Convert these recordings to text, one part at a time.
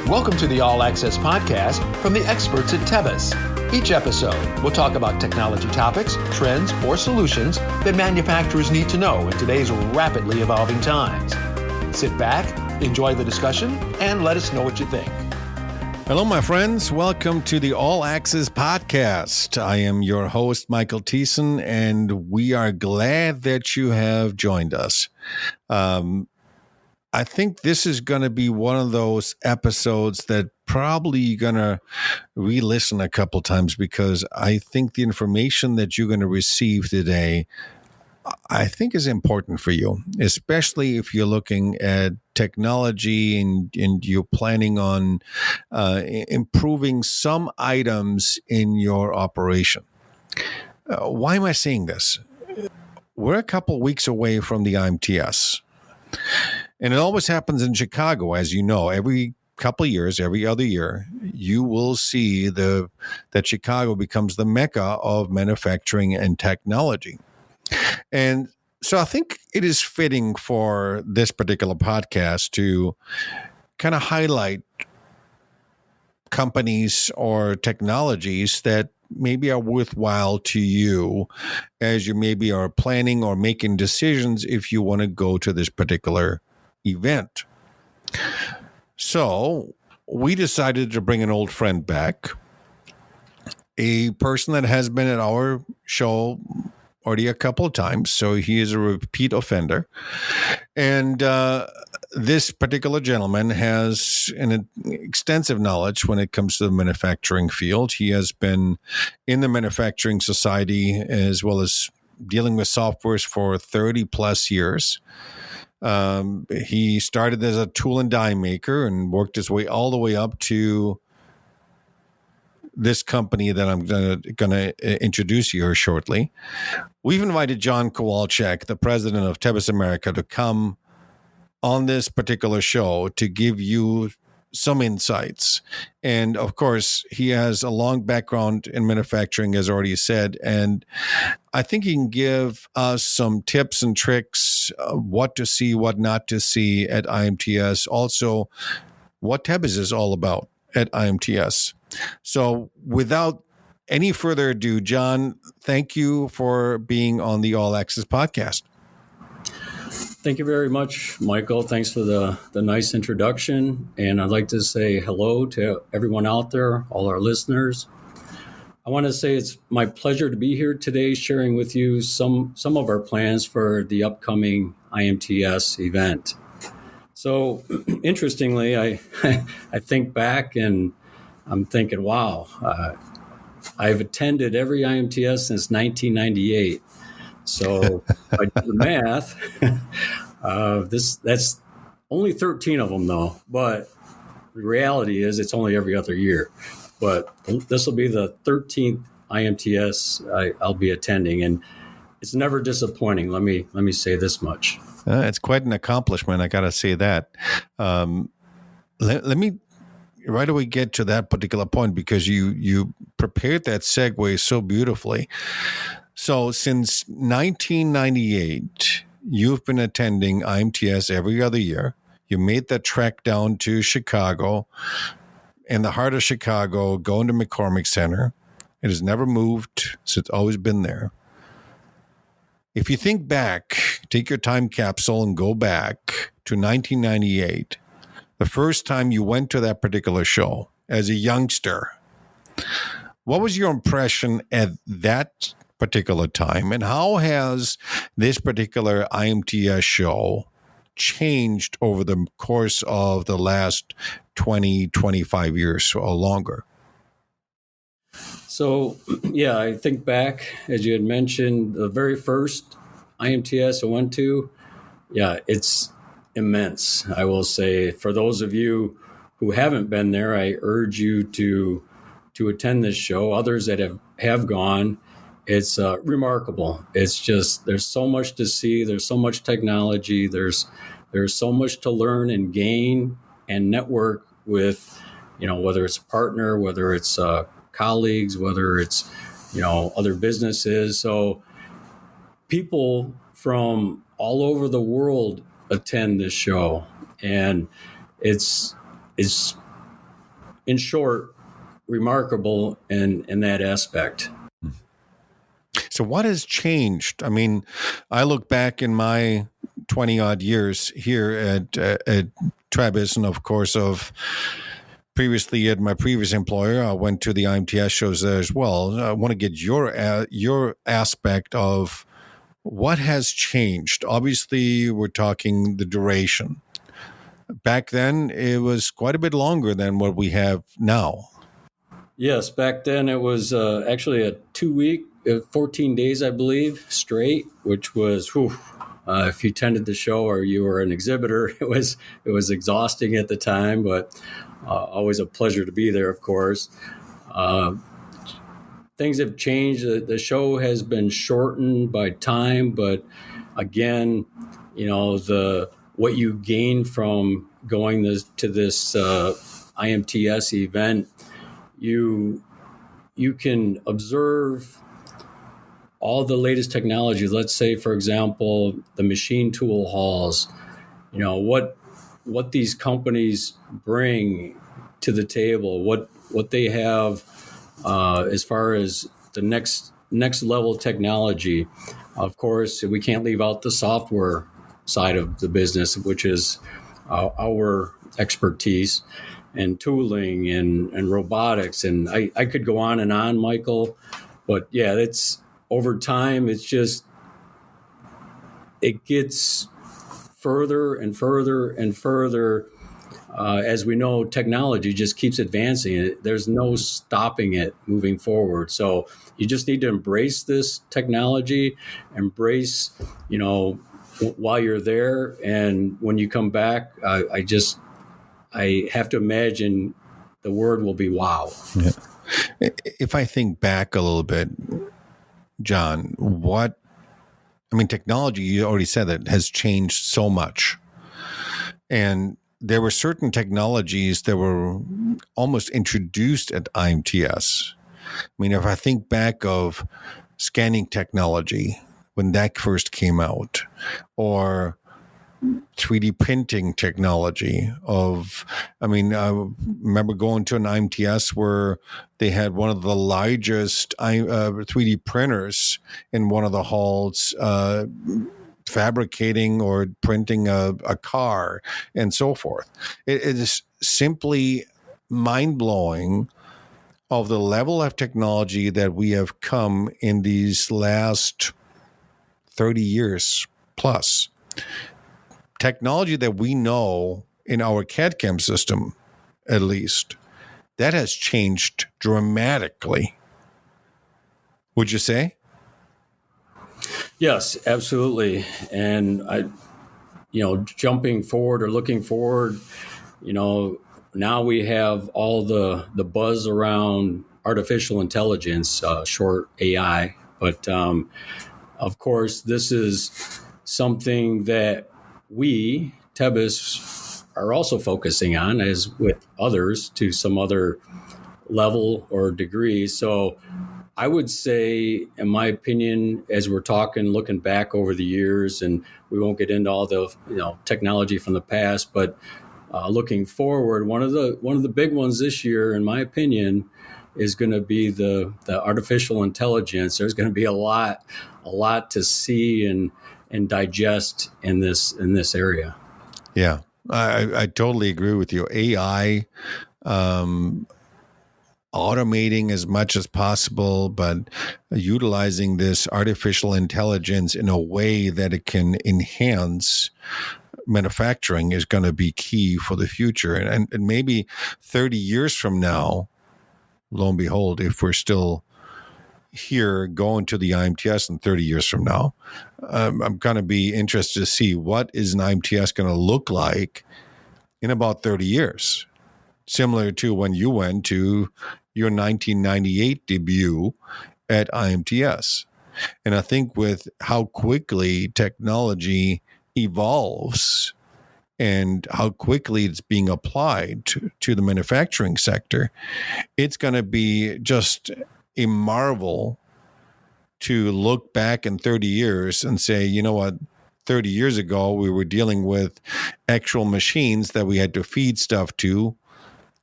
Welcome to the All Access Podcast from the experts at Tebis. Each episode, we'll talk about technology topics, trends, or solutions that manufacturers need to know in today's rapidly evolving times. Sit back, enjoy the discussion, and let us know what you think. Hello, my friends. Welcome to the All Access Podcast. I am your host, Michael Thiessen, and we are glad that you have joined us. I think this is going to be one of those episodes that probably you're going to re-listen a couple times, because I think the information that you're going to receive today, I think, is important for you, especially if you're looking at technology and you're planning on improving some items in your operation. Why am I saying this? We're a couple weeks away from the IMTS. And it always happens in Chicago, as you know. Every couple of years, every other year, you will see that Chicago becomes the mecca of manufacturing and technology. And so I think it is fitting for this particular podcast to kind of highlight companies or technologies that maybe are worthwhile to you as you maybe are planning or making decisions if you want to go to this particular event. So we decided to bring an old friend back, a person that has been at our show already a couple of times, so he is a repeat offender. And this particular gentleman has an extensive knowledge when it comes to the manufacturing field. He has been in the manufacturing society as well as dealing with softwares for 30 plus years. He started as a tool and die maker and worked his way all the way up to this company that I'm going to introduce you here shortly. We've invited John Kowalczyk, the president of Tebis America, to come on this particular show to give you some insights. And of course, he has a long background in manufacturing, as already said, and I think he can give us some tips and tricks, what to see, what not to see at IMTS, also what Tebis is all about at IMTS. So without any further ado, John, thank you for being on the All Access Podcast. Thank you very much, Michael. Thanks for the nice introduction. And I'd like to say hello to everyone out there, all our listeners. I want to say it's my pleasure to be here today sharing with you some of our plans for the upcoming IMTS event. So interestingly, I think back and I'm thinking, wow, I've attended every IMTS since 1998. So if I do the math, that's only 13 of them, though. But the reality is it's only every other year. But this will be the 13th IMTS I'll be attending, and it's never disappointing. Let me say this much. It's quite an accomplishment, I got to say that. Let me right away get to that particular point, because you prepared that segue so beautifully. So since 1998, you've been attending IMTS every other year. You made that trek down to Chicago, in the heart of Chicago, going to McCormick Center. It has never moved, so it's always been there. If you think back, take your time capsule and go back to 1998, the first time you went to that particular show as a youngster. What was your impression at that particular time, and how has this particular IMTS show changed over the course of the last 20, 25 years or longer? So, yeah, I think back, as you had mentioned, the very first IMTS I went to, yeah, it's immense. I will say, for those of you who haven't been there, I urge you to attend this show. Others that have gone, it's remarkable. It's just, there's so much to see. There's so much technology. There's so much to learn and gain and network with, whether it's a partner, whether it's colleagues, whether it's, other businesses. So people from all over the world attend this show, and it's in short, remarkable in that aspect. So what has changed? I mean, I look back in my 20 odd years here at Tebis, and of course previously at my previous employer, I went to the IMTS shows there as well. I want to get your aspect of what has changed. Obviously, we're talking the duration. Back then, it was quite a bit longer than what we have now. Yes, back then it was actually a 2-week, 14 days, I believe, straight, which was, if you attended the show or you were an exhibitor, it was exhausting at the time, but always a pleasure to be there, of course. Things have changed. The show has been shortened by time, but again, what you gain from going to this IMTS event, you can observe all the latest technologies. Let's say, for example, the machine tool halls. What these companies bring to the table, what they have as far as the next level technology. Of course, we can't leave out the software side of the business, which is our expertise, and tooling and robotics. And I could go on, Michael, but yeah, it's over time, it gets further and further and further. As we know, technology just keeps advancing. There's no stopping it moving forward. So you just need to embrace this technology, embrace, while you're there. And when you come back, I have to imagine the word will be wow. Yeah. If I think back a little bit, John, technology, you already said that, has changed so much. And there were certain technologies that were almost introduced at IMTS. If I think back of scanning technology when that first came out, or 3D printing technology I remember going to an IMTS where they had one of the largest 3D printers in one of the halls, fabricating or printing a car and so forth. It is simply mind-blowing of the level of technology that we have come in these last 30 years plus. Technology that we know in our CAD/CAM system, at least, that has changed dramatically. Would you say? Yes, absolutely. And jumping forward or looking forward, now we have all the buzz around artificial intelligence, short AI. But of course, this is something that we, Tebis, are also focusing on, as with others, to some other level or degree. So I would say, in my opinion, as we're looking back over the years, and we won't get into all the technology from the past, but looking forward, one of the big ones this year, in my opinion, is going to be the artificial intelligence. There's going to be a lot to see and digest in this area. Yeah, I totally agree with you. AI, automating as much as possible, but utilizing this artificial intelligence in a way that it can enhance manufacturing is going to be key for the future. And maybe 30 years from now, lo and behold, if we're still here going to the IMTS in 30 years from now, I'm going to be interested to see what is an IMTS going to look like in about 30 years, similar to when you went to your 1998 debut at IMTS. And I think with how quickly technology evolves and how quickly it's being applied to the manufacturing sector, it's going to be just a marvel to look back in 30 years and say, you know what, 30 years ago, we were dealing with actual machines that we had to feed stuff to,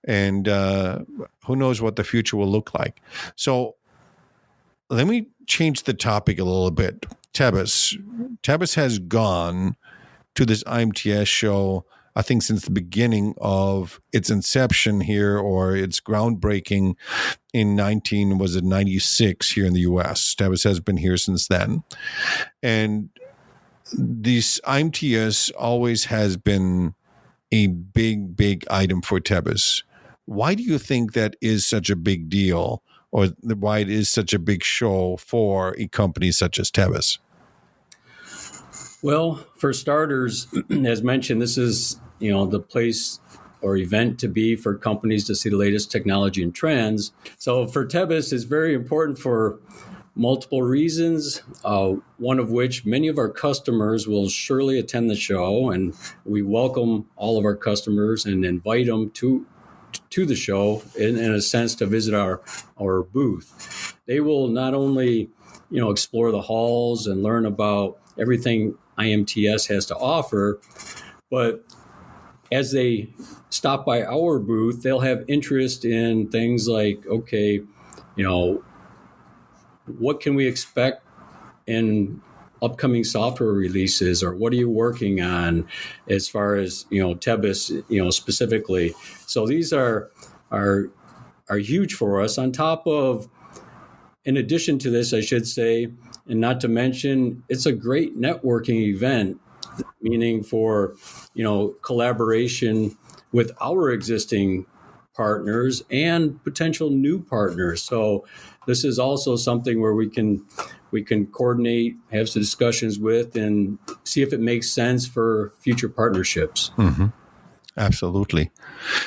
And who knows what the future will look like. So let me change the topic a little bit. Tebis has gone to this IMTS show, I think, since the beginning of its inception here, or its groundbreaking in 96 here in the U.S. Tebis has been here since then. And this IMTS always has been a big, big item for Tebis. Why do you think that is such a big deal, or why it is such a big show for a company such as Tebis? Well, for starters, as mentioned, this is the place or event to be for companies to see the latest technology and trends. So for Tebis, it's very important for multiple reasons, one of which many of our customers will surely attend the show, and we welcome all of our customers and invite them to the show in a sense to visit our booth. They will not only explore the halls and learn about everything IMTS has to offer, but as they stop by our booth, they'll have interest in things like, okay, what can we expect in upcoming software releases, or what are you working on as far as Tebis specifically. So these are huge for us. On top of, in addition to this, I should say, and not to mention, it's a great networking event, meaning for collaboration with our existing partners and potential new partners. So this is also something where we can coordinate, have some discussions with, and see if it makes sense for future partnerships. Mm-hmm. Absolutely.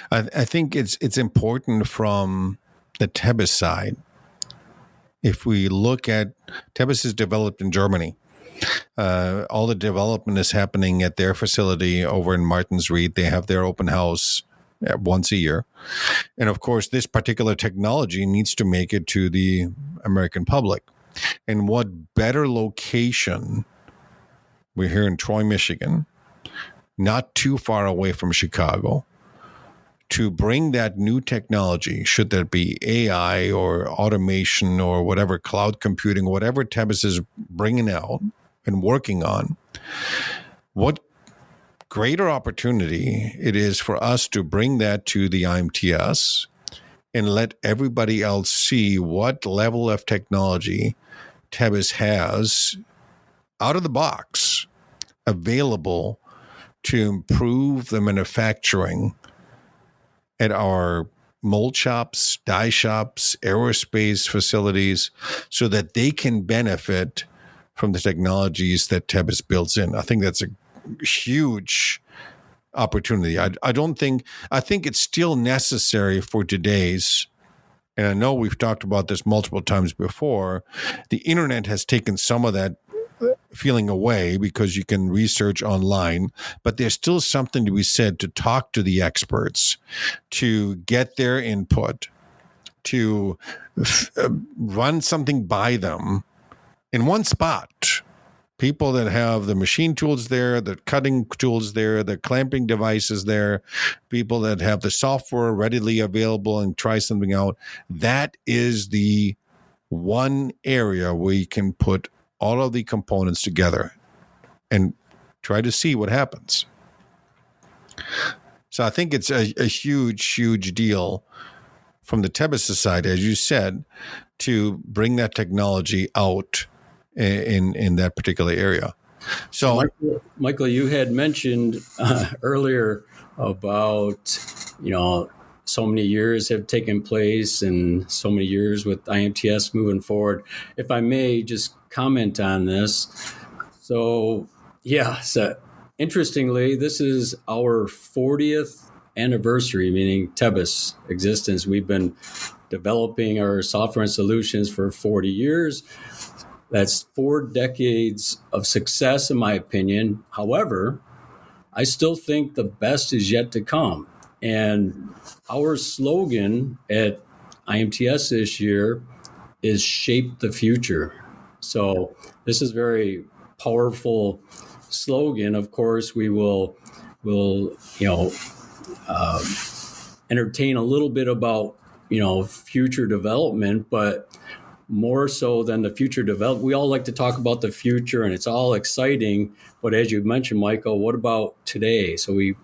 I think it's important from the Tebis side. If we look at, Tebis is developed in Germany. All the development is happening at their facility over in Martinsried. They have their open house once a year. And of course, this particular technology needs to make it to the American public. And what better location? We're here in Troy, Michigan, not too far away from Chicago, to bring that new technology, should that be AI or automation or whatever, cloud computing, whatever Tebis is bringing out and working on. What greater opportunity it is for us to bring that to the IMTS and let everybody else see what level of technology Tebis has out of the box available to improve the manufacturing at our mold shops, die shops, aerospace facilities, so that they can benefit from the technologies that Tebis builds in. I think that's a huge opportunity. I think it's still necessary for today's, and I know we've talked about this multiple times before, the internet has taken some of that feeling away because you can research online, but there's still something to be said to talk to the experts, to get their input, to run something by them in one spot. People that have the machine tools there, the cutting tools there, the clamping devices there, people that have the software readily available and try something out. That is the one area where you can put all of the components together and try to see what happens. So I think it's a huge, huge deal from the Tebis side, as you said, to bring that technology out in that particular area. So Michael, you had mentioned earlier about, so many years have taken place and so many years with IMTS moving forward. If I may just comment on this. So interestingly, this is our 40th anniversary, meaning Tebis existence. We've been developing our software and solutions for 40 years. That's 4 decades of success, in my opinion. However, I still think the best is yet to come. And our slogan at IMTS this year is Shape the Future. So this is a very powerful slogan. Of course, we will entertain a little bit about, future development, but more so than the future development. We all like to talk about the future and it's all exciting. But as you mentioned, Michael, what about today? So we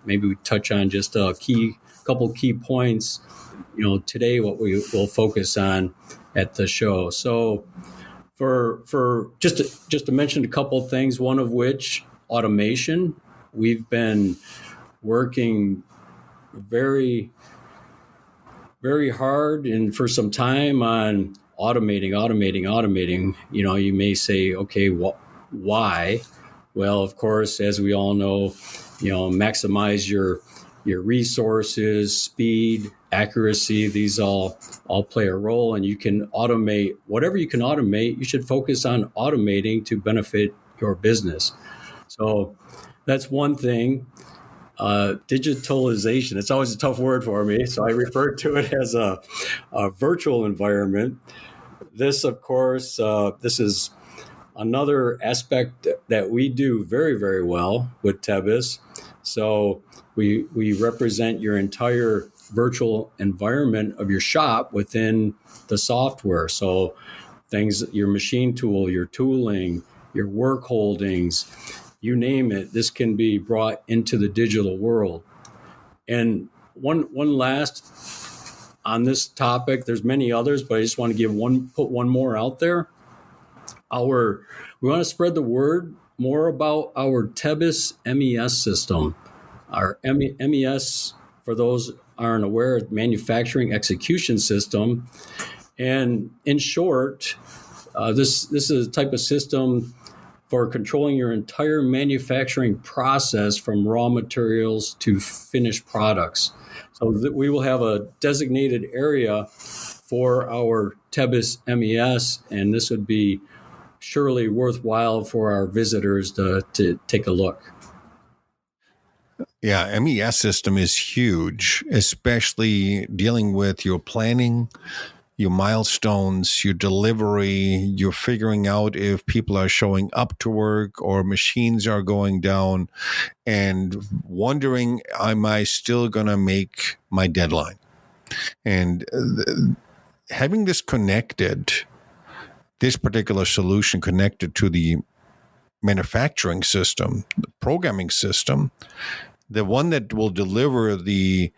touch on just a couple key points, today, what we will focus on at the show. So for just to mention a couple of things, one of which, automation. We've been working very, very hard and for some time on automating. You may say, okay, why? Well, of course, as we all know, maximize your resources, speed, accuracy. These all play a role, and you can automate whatever you can automate. You should focus on automating to benefit your business. So that's one thing. Digitalization. It's always a tough word for me, so I refer to it as a virtual environment. This, of course, this is another aspect that we do very, very well with Tebis. So we represent your entire virtual environment of your shop within the software. So things, your machine tool, your tooling, your work holdings, you name it, this can be brought into the digital world. And one last on this topic, there's many others, but I just want to put one more out there. We want to spread the word more about our Tebis MES system. Our MES, for those aren't aware, manufacturing execution system. And in short, this is a type of system for controlling your entire manufacturing process from raw materials to finished products. So that we will have a designated area for our Tebis MES, and this would be surely worthwhile for our visitors to take a look. Yeah, MES system is huge, especially dealing with your planning, your milestones, your delivery, you're figuring out if people are showing up to work or machines are going down, and wondering, am I still going to make my deadline? And having this particular solution connected to the manufacturing system, the programming system, the one that will deliver the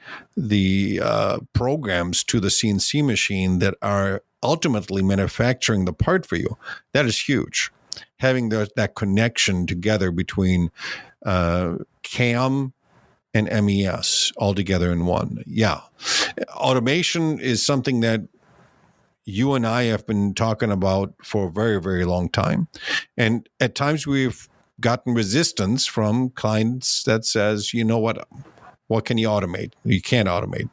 programs to the CNC machine that are ultimately manufacturing the part for you, that is huge. Having that connection together between CAM and MES all together in one. Yeah. Automation is something that you and I have been talking about for a very, very long time. And at times we've gotten resistance from clients that says, you know what can you automate? You can't automate.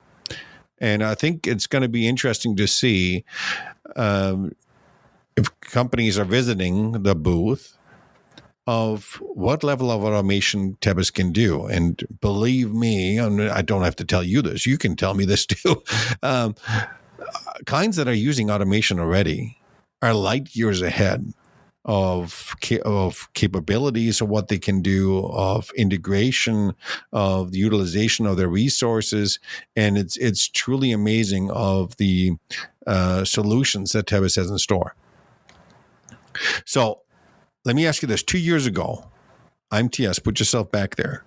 And I think it's going to be interesting to see if companies are visiting the booth of what level of automation Tebis can do. And believe me, I don't have to tell you this, you can tell me this too. Clients that are using automation already are light years ahead of capabilities of what they can do, of integration, of the utilization of their resources, and it's truly amazing of the solutions that Tebis has in store. So let me ask you this: 2 years ago, IMTS, put yourself back there.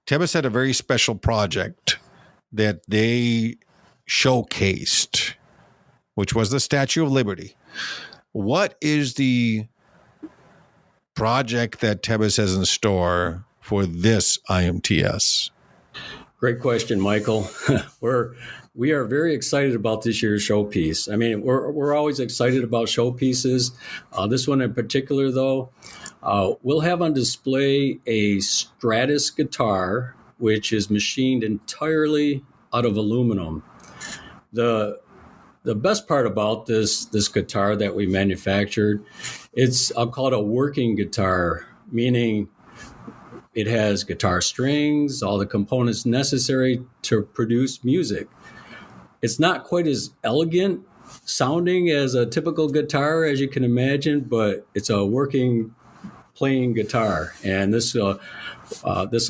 Tebis had a very special project that they showcased, which was the Statue of Liberty. What is the project that Tebis has in store for this IMTS? Great question, Michael. We are very excited about this year's showpiece. I mean, we're always excited about showpieces. This one in particular, though, we'll have on display a Stratus guitar, which is machined entirely out of aluminum. The best part about this guitar that we manufactured, I'll call it a working guitar, meaning it has guitar strings, all the components necessary to produce music. It's not quite as elegant sounding as a typical guitar, as you can imagine, but it's a working, playing guitar. And this will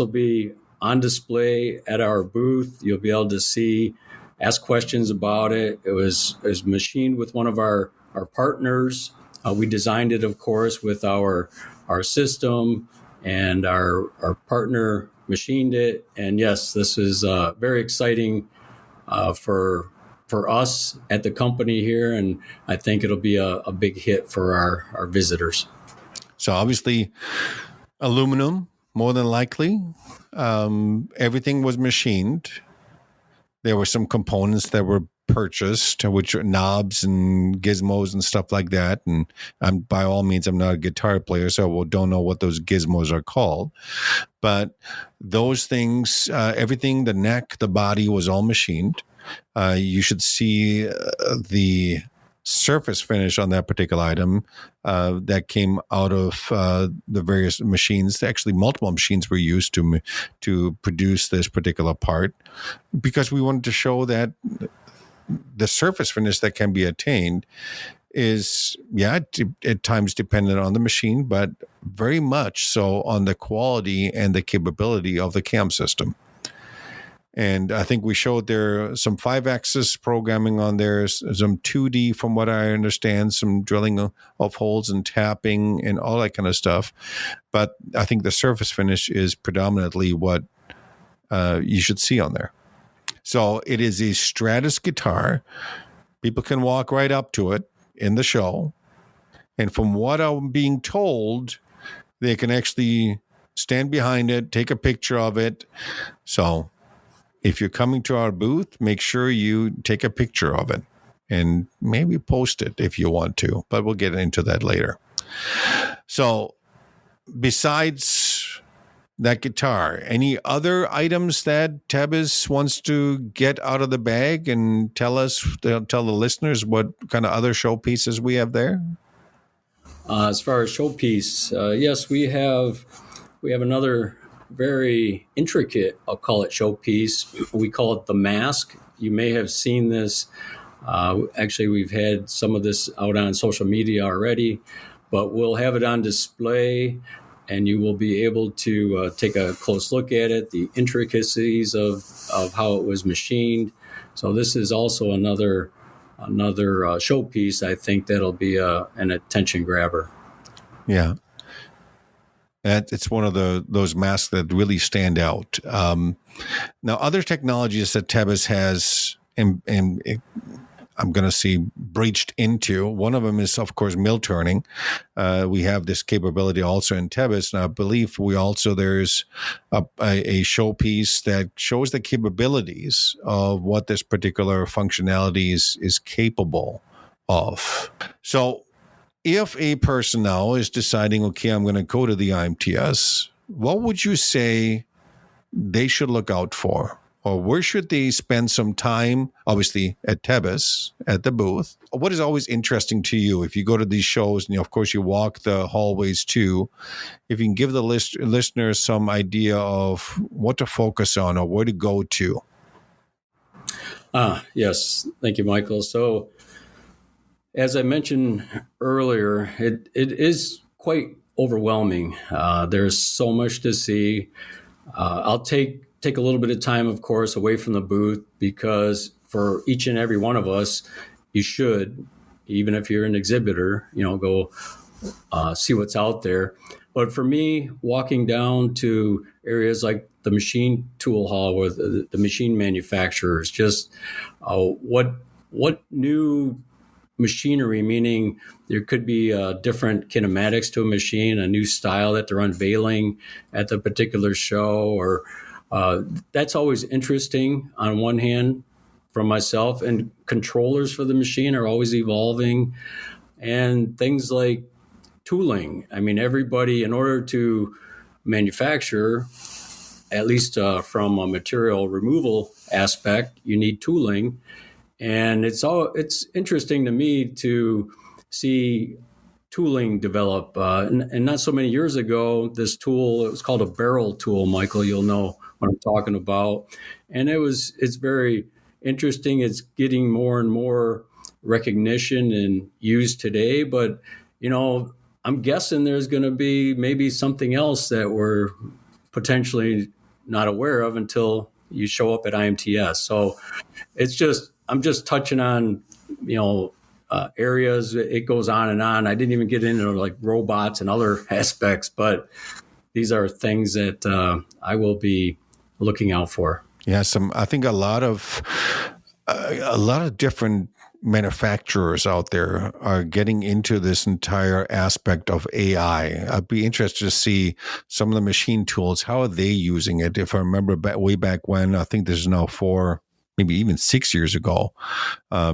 be on display at our booth. You'll be able to see, ask questions about it. It was machined with one of our partners. We designed it, of course, with our system, and our partner machined it. And yes, this is very exciting for us at the company here, and I think it'll be a big hit for our visitors. So obviously, aluminum, more than likely. Everything was machined. There were some components that were purchased, which are knobs and gizmos and stuff like that. And by all means, I'm not a guitar player, so I don't know what those gizmos are called. But those things, everything, the neck, the body was all machined. You should see the surface finish on that particular item that came out of the various machines. Actually, multiple machines were used to produce this particular part, because we wanted to show that the surface finish that can be attained is, at times dependent on the machine, but very much so on the quality and the capability of the cam system. And I think we showed there some 5-axis programming on there, some 2D from what I understand, some drilling of holes and tapping and all that kind of stuff. But I think the surface finish is predominantly what you should see on there. So it is a Stratus guitar. People can walk right up to it in the show. And from what I'm being told, they can actually stand behind it, take a picture of it. So if you're coming to our booth, make sure you take a picture of it and maybe post it if you want to, but we'll get into that later. So besides that guitar, any other items that Tebis wants to get out of the bag and tell the listeners what kind of other showpieces we have there? As far as showpiece, yes, we have another very intricate, I'll call it, showpiece. We call it the mask. You may have seen this. Actually, we've had some of this out on social media already, but we'll have it on display, and you will be able to take a close look at it, the intricacies of how it was machined. So this is also another showpiece. I think that'll be an attention grabber. Yeah. It's one of those masks that really stand out. Now, other technologies that Tebis has, and I'm going to see breached into. One of them is, of course, mill turning. We have this capability also in Tebis, and I believe there's a showpiece that shows the capabilities of what this particular functionality is capable of. So, if a person now is deciding, okay, I'm going to go to the IMTS, what would you say they should look out for? Or where should they spend some time? Obviously, at Tebis, at the booth. What is always interesting to you if you go to these shows, and of course you walk the hallways too, if you can give the listeners some idea of what to focus on or where to go to? Yes. Thank you, Michael. So, as I mentioned earlier, it is quite overwhelming. There's so much to see. I'll take a little bit of time, of course, away from the booth, because for each and every one of us, you should, even if you're an exhibitor, go see what's out there. But for me, walking down to areas like the machine tool hall with the machine manufacturers, just what new machinery, meaning there could be different kinematics to a machine, a new style that they're unveiling at the particular show, or that's always interesting on one hand from myself. And controllers for the machine are always evolving, and things like tooling. I mean, everybody, in order to manufacture, at least from a material removal aspect, you need tooling. And it's interesting to me to see tooling develop. And not so many years ago, this tool, it was called a barrel tool, Michael, you'll know what I'm talking about. And it's very interesting. It's getting more and more recognition and used today. But, I'm guessing there's going to be maybe something else that we're potentially not aware of until you show up at IMTS. So I'm just touching on, areas. It goes on and on. I didn't even get into like robots and other aspects, but these are things that I will be looking out for. Yeah, I think a lot of different manufacturers out there are getting into this entire aspect of AI. I'd be interested to see some of the machine tools. How are they using it? If I remember way back when, I think this is now 4, maybe even 6 years ago,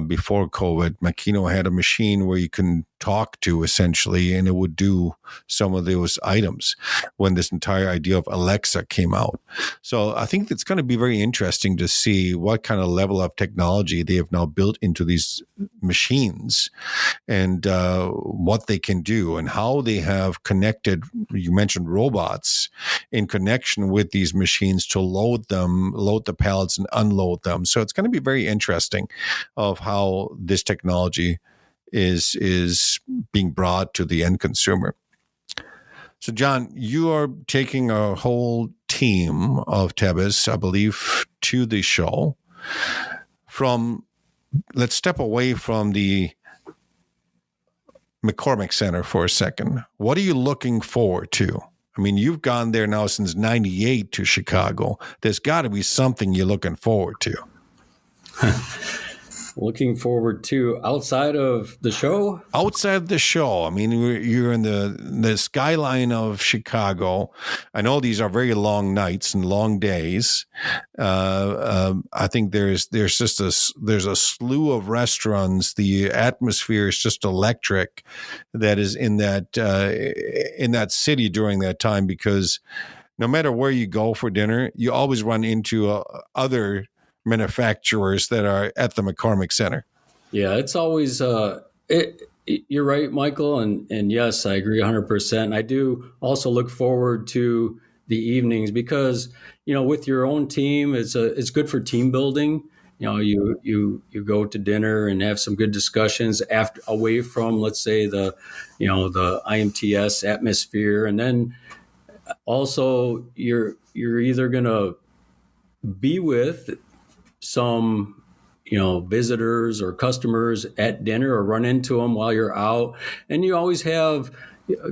before COVID, Makino had a machine where you can talk to essentially, and it would do some of those items when this entire idea of Alexa came out. So I think it's going to be very interesting to see what kind of level of technology they have now built into these machines and what they can do and how they have connected, you mentioned robots, in connection with these machines to load the pallets and unload them. So it's going to be very interesting of how this technology is being brought to the end consumer. So, John, you are taking a whole team of Tebis, I believe, to the show. Let's step away from the McCormick Center for a second. What are you looking forward to? I mean, you've gone there now since '98 to Chicago. There's got to be something you're looking forward to. Looking forward to outside of the show? Outside of the show. I mean, you're in the skyline of Chicago. I know these are very long nights and long days. I think there's a slew of restaurants. The atmosphere is just electric that is in that city during that time, because no matter where you go for dinner, you always run into other manufacturers that are at the McCormick Center. Yeah, it's always you're right, Michael, and yes, I agree 100%. I do also look forward to the evenings because with your own team, it's good for team building. You go to dinner and have some good discussions away from, let's say, the IMTS atmosphere, and then also you're either gonna be with some visitors or customers at dinner or run into them while you're out, and you always have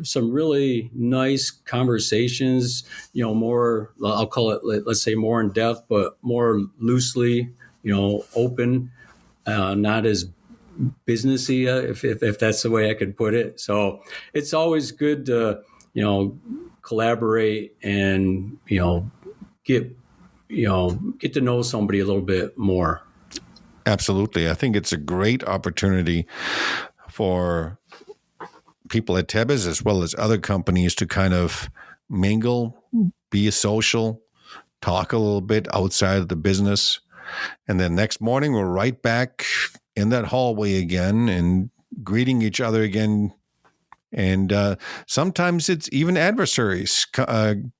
some really nice conversations, more, I'll call it, let's say, more in depth, but more loosely, open, not as businessy, if that's the way I could put it. So it's always good to collaborate and get to know somebody a little bit more. Absolutely. I think it's a great opportunity for people at Tebis as well as other companies to kind of mingle, be social, talk a little bit outside of the business. And then next morning, we're right back in that hallway again and greeting each other again. And sometimes it's even adversaries,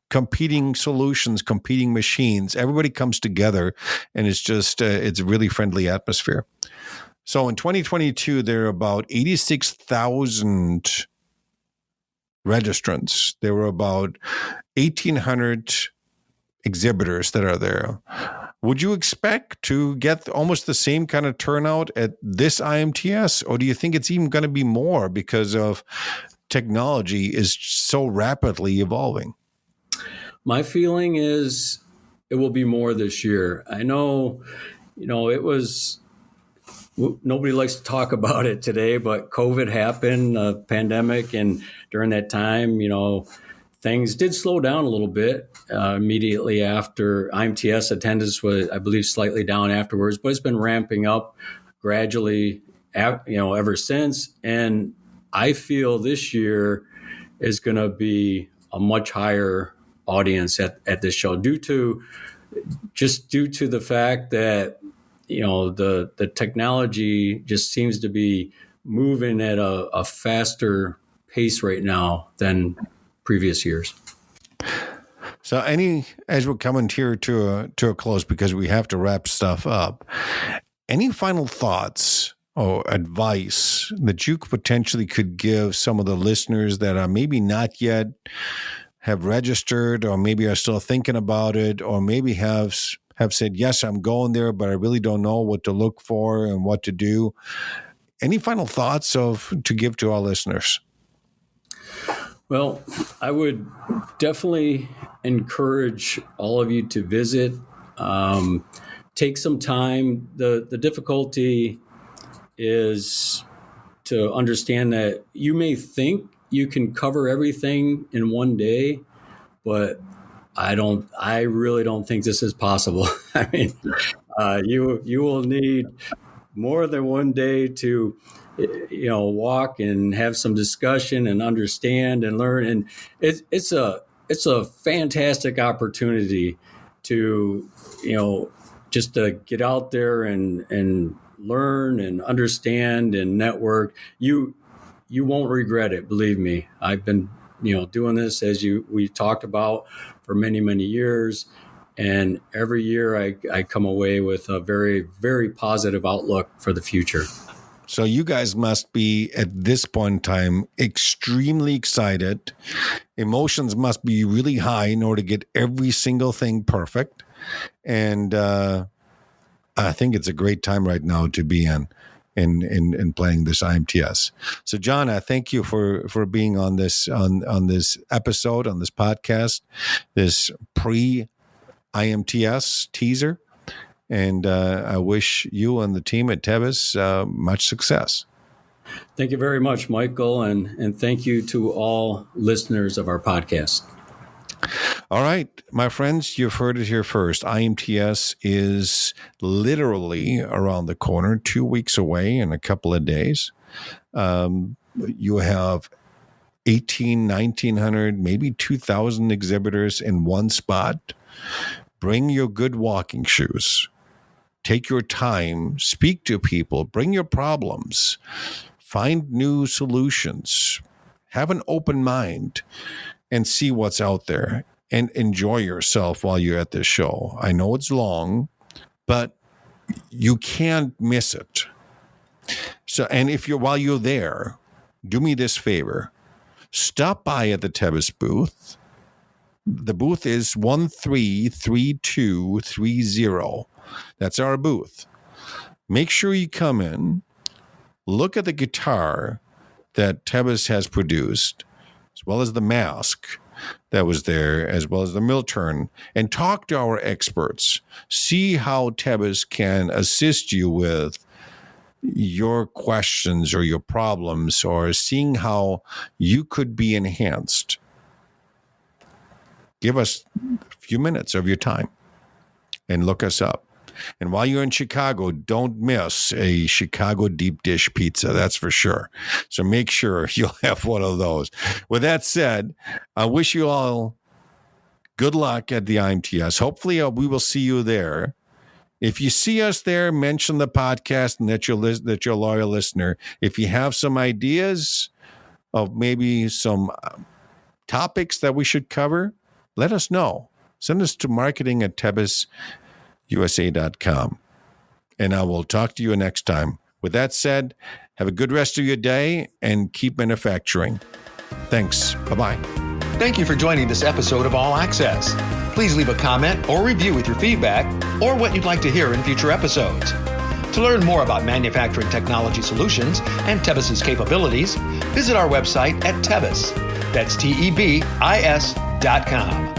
competing solutions, competing machines. Everybody comes together, and it's just it's a really friendly atmosphere. So in 2022, there are about 86,000 registrants. There were about 1,800 exhibitors that are there. Would you expect to get almost the same kind of turnout at this IMTS, or do you think it's even going to be more because of technology is so rapidly evolving? My feeling is it will be more this year. I know, it was, nobody likes to talk about it today, but COVID happened, pandemic, and during that time, things did slow down a little bit immediately after. IMTS attendance was, I believe, slightly down afterwards, but it's been ramping up gradually, ever since. And I feel this year is going to be a much higher audience at this show due to the fact that the technology just seems to be moving at a faster pace right now than previous years. So as we're coming here to a close, because we have to wrap stuff up, any final thoughts or advice that you potentially could give some of the listeners that are maybe not yet have registered, or maybe are still thinking about it, or maybe have said, yes, I'm going there, but I really don't know what to look for and what to do. Any final thoughts to give to our listeners? Well, I would definitely encourage all of you to visit. Take some time. The difficulty is to understand that you may think you can cover everything in one day, but I really don't think this is possible. I mean, you will need more than one day to, walk and have some discussion and understand and learn. And it's a fantastic opportunity to, just to get out there and learn and understand and network. You won't regret it. Believe me. I've been, doing this as we talked about for many, many years. And every year I come away with a very, very positive outlook for the future. So you guys must be, at this point in time, extremely excited. Emotions must be really high in order to get every single thing perfect. And I think it's a great time right now to be in playing this IMTS. So John, I thank you for being on this episode, on this podcast, this pre-IMTS teaser. And I wish you and the team at Tebis much success. Thank you very much, Michael, and thank you to all listeners of our podcast. All right, my friends, you've heard it here first. IMTS is literally around the corner, 2 weeks away in a couple of days. You have 1,900, maybe 2,000 exhibitors in one spot. Bring your good walking shoes. Take your time, speak to people, bring your problems, find new solutions, have an open mind, and see what's out there, and enjoy yourself while you're at this show. I know it's long, but you can't miss it. So, and while you're there, do me this favor. Stop by at the Tebis booth. The booth is 133230. That's our booth. Make sure you come in, look at the guitar that Tebis has produced, as well as the mask that was there, as well as the Milturn, and talk to our experts. See how Tebis can assist you with your questions or your problems, or seeing how you could be enhanced. Give us a few minutes of your time and look us up. And while you're in Chicago, don't miss a Chicago deep dish pizza. That's for sure. So make sure you'll have one of those. With that said, I wish you all good luck at the IMTS. Hopefully we will see you there. If you see us there, mention the podcast and that you're a loyal listener. If you have some ideas of maybe some topics that we should cover, let us know. Send us to marketing@tebisusa.com. And I will talk to you next time. With that said, have a good rest of your day and keep manufacturing. Thanks. Bye-bye. Thank you for joining this episode of All Access. Please leave a comment or review with your feedback or what you'd like to hear in future episodes. To learn more about manufacturing technology solutions and Tebis's capabilities, visit our website at Tebis. That's TEBIS.com.